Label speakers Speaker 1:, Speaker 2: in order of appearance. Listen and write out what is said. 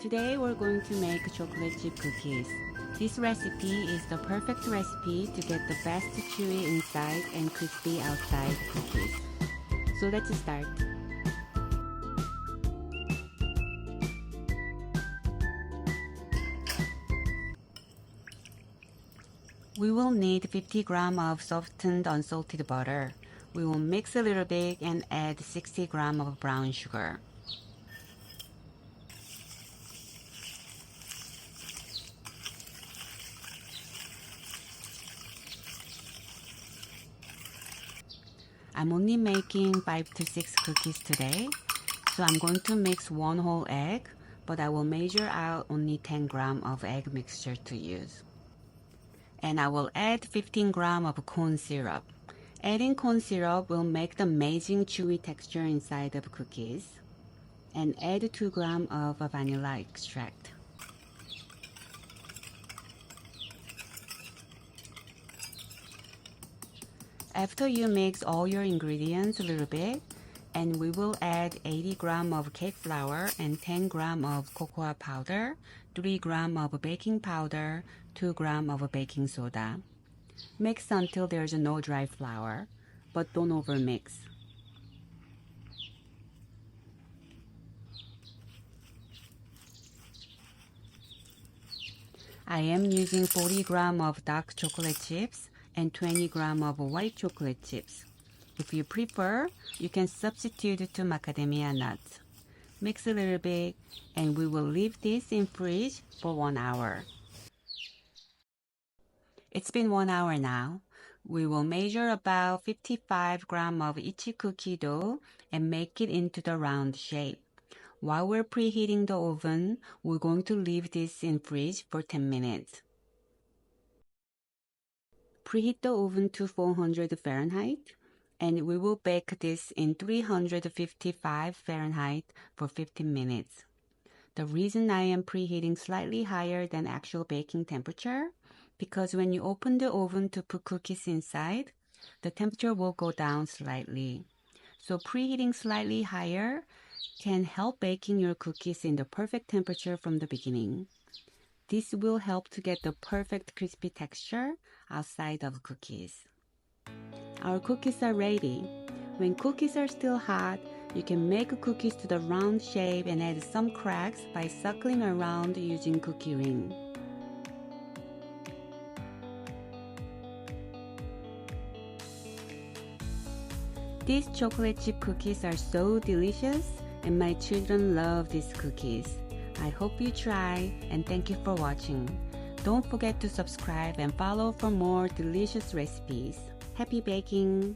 Speaker 1: Today we're going to make chocolate chip cookies. This recipe is the perfect recipe to get the best chewy inside and crispy outside cookies. So let's start. We will need 50 grams of softened unsalted butter. We will mix a little bit and add 60 grams of brown sugar. I'm only making 5 to 6 cookies today, so I'm going to mix 1 whole egg, but I will measure out only 10 grams of egg mixture to use. And I will add 15 grams of corn syrup. Adding corn syrup will make the amazing chewy texture inside of cookies. And add 2 grams of vanilla extract. After you mix all your ingredients a little bit, and we will add 80 grams of cake flour and 10 grams of cocoa powder, 3 grams of baking powder, 2 grams of baking soda. Mix until there's no dry flour, but don't overmix. I am using 40 grams of dark chocolate chips and 20 grams of white chocolate chips. If you prefer, you can substitute to macadamia nuts. Mix a little bit and we will leave this in fridge for 1 hour. It's been 1 hour now. We will measure about 55 grams of each cookie dough and make it into the round shape. While we're preheating the oven, we're going to leave this in fridge for 10 minutes. Preheat the oven to 400 Fahrenheit, and we will bake this in 355 Fahrenheit for 15 minutes. The reason I am preheating slightly higher than actual baking temperature, because when you open the oven to put cookies inside, the temperature will go down slightly. So preheating slightly higher can help baking your cookies in the perfect temperature from the beginning. This will help to get the perfect crispy texture outside of cookies. Our cookies are ready. When cookies are still hot, you can make cookies to the round shape and add some cracks by suckling around using cookie ring. These chocolate chip cookies are so delicious, and my children love these cookies. I hope you try, and thank you for watching. Don't forget to subscribe and follow for more delicious recipes. Happy baking!